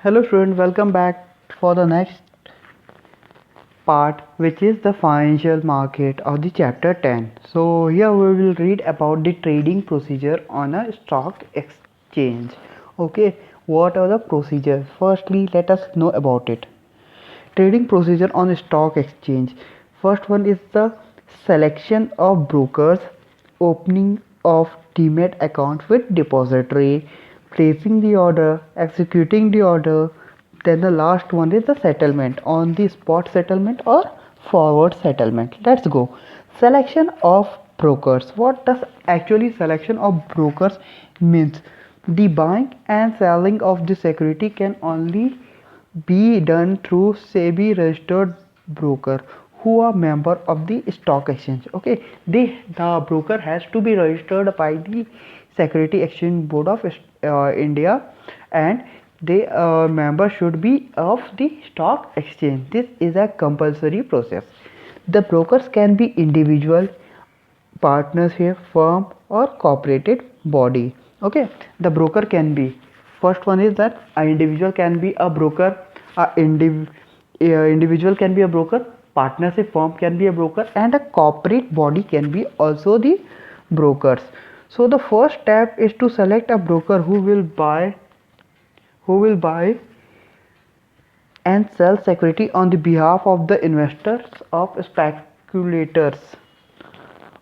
Hello students, welcome back for the next part, which is the financial market of the chapter 10. So here we will read about the trading procedure on a stock exchange. Okay, what are the procedures? Firstly, let us know about it. Trading procedure on a stock exchange. First one is the selection of brokers, opening of demat account with depository, placing the order, executing the order. Then the last one is the settlement, on the spot settlement or forward settlement. Let's go. Selection of brokers. What does actually selection of brokers means? The buying and selling of the security can only be done through SEBI registered broker who are member of the stock exchange. Okay, the broker has to be registered by the Security Exchange Board of India, and they member should be of the stock exchange. This is a compulsory process. The brokers can be individual, partnership, firm, or cooperated body. Okay, the broker can be, first one is that an individual can be a broker, individual can be a broker, partnership firm can be a broker, and a corporate body can be also the brokers. So the first step is to select a broker who will buy and sell security on the behalf of the investors of speculators.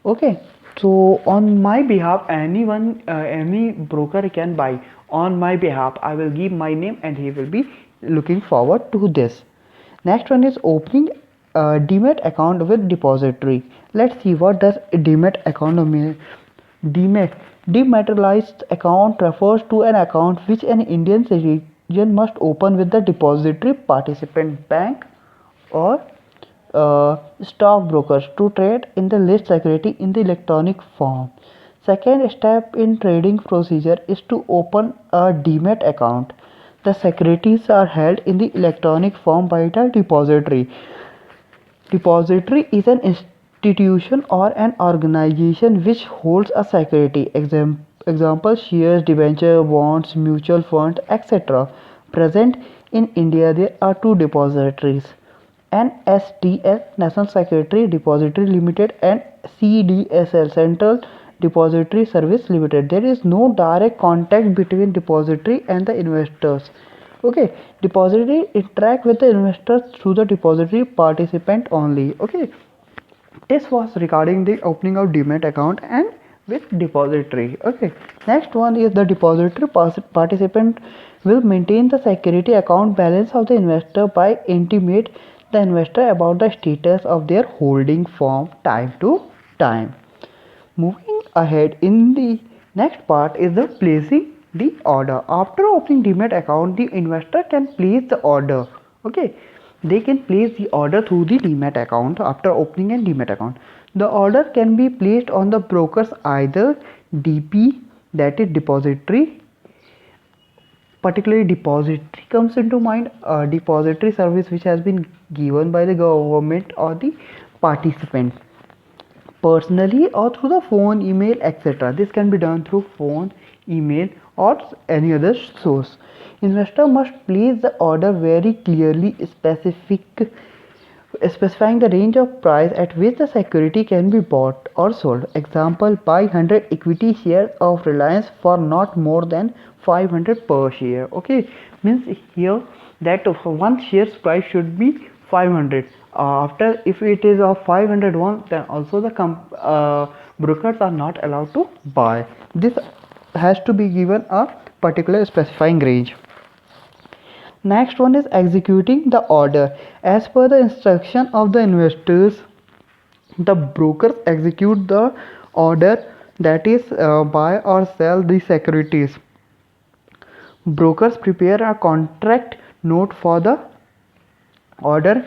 Okay, so on my behalf, any broker can buy. On my behalf, I will give my name and he will be looking forward to this. Next one is opening a demat account with depository. Let's see what does a demat account mean. Demat Dematerialized account refers to an account which an Indian citizen must open with the depository participant bank or stockbrokers to trade in the list security in the electronic form. Second step in trading procedure is to open a demat account. The securities are held in the electronic form by the depository. Depository is an institution or an organization which holds a security. Example shares, debenture, bonds, mutual funds, etc. Present in India, there are two depositories: NSDL, National Security Depository Limited, and CDSL, Central Depository Service Limited. There is no direct contact between depository and the investors. Okay, depository interact with the investors through the depository participant only. Okay, this was regarding the opening of demat account and with depository. Okay, next one is the depository participant will maintain the security account balance of the investor by intimate the investor about the status of their holding from time to time. Moving ahead, in the next part is the placing the order. After opening demat account, the investor can place the order. Okay, they can place the order through the demat account after opening a demat account. The order can be placed on the broker's either DP, that is depository. Particularly depository comes into mind, a depository service which has been given by the government or the participant personally or through the phone, email, etc. This can be done through phone, email, or any other source. Investor must place the order very clearly specifying the range of price at which the security can be bought or sold. Example, buy 100 equity shares of Reliance for not more than 500 per share. Okay, means here that one share's price should be 500. After, if it is of 501, then also the brokers are not allowed to buy. This has to be given a particular specifying range. Next one is executing the order. As per the instruction of the investors, the brokers execute the order, that is buy or sell the securities. Brokers prepare a contract note for the order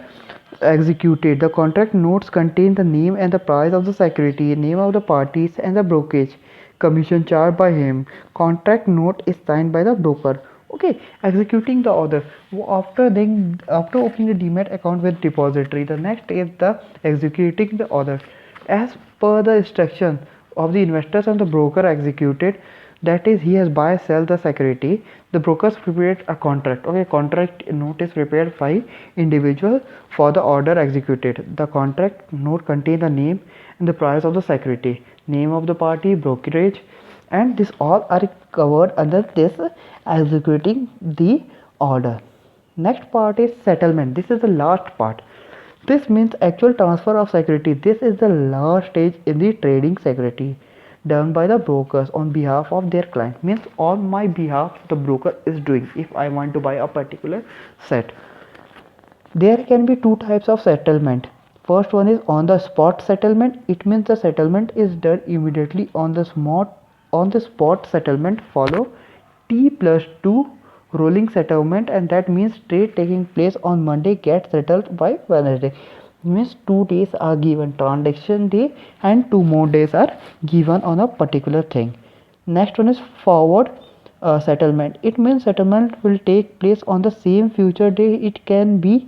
executed. The contract notes contain the name and the price of the security, name of the parties, and the brokerage commission charged by him. Contract note is signed by the broker. Okay, executing the order. After opening the demat account with depository, the next is the executing the order. As per the instruction of the investors and the broker executed, that is he has buy sell the security. The brokers prepared a contract. Okay, contract note is prepared by individual for the order executed. The contract note contain the name and the price of the security, name of the party, brokerage, and this all are covered under this executing the order. Next part is settlement. This is the last part. This means actual transfer of security. This is the last stage in the trading security done by the brokers on behalf of their client. Means on my behalf the broker is doing if I want to buy a particular set. There can be two types of settlement. First one is on the spot settlement. It means the settlement is done immediately on the spot settlement. Follow T plus 2 rolling settlement, and that means trade taking place on Monday gets settled by Wednesday. Means 2 days are given transaction day and 2 more days are given on a particular thing. Next one is forward settlement. It means settlement will take place on the same future day. It can be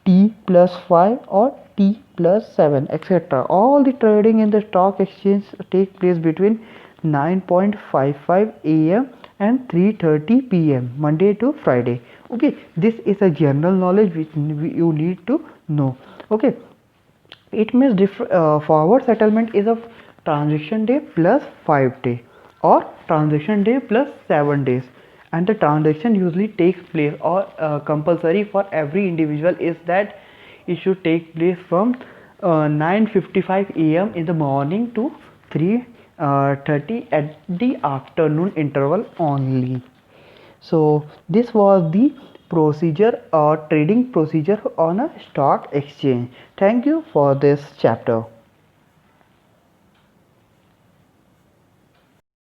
T plus 5 or T plus 7, etc. All the trading in the stock exchange take place between 9:55 a.m. and 3:30 p.m. Monday to Friday. Okay, this is a general knowledge which you need to know. Okay, it means forward settlement is a transaction day plus 5 day or transaction day plus 7 days, and the transaction usually takes place or compulsory for every individual is that it should take place from 9:55 a.m. in the morning to 3:30 at the afternoon interval only. So this was the procedure or trading procedure on a stock exchange. Thank you for this chapter.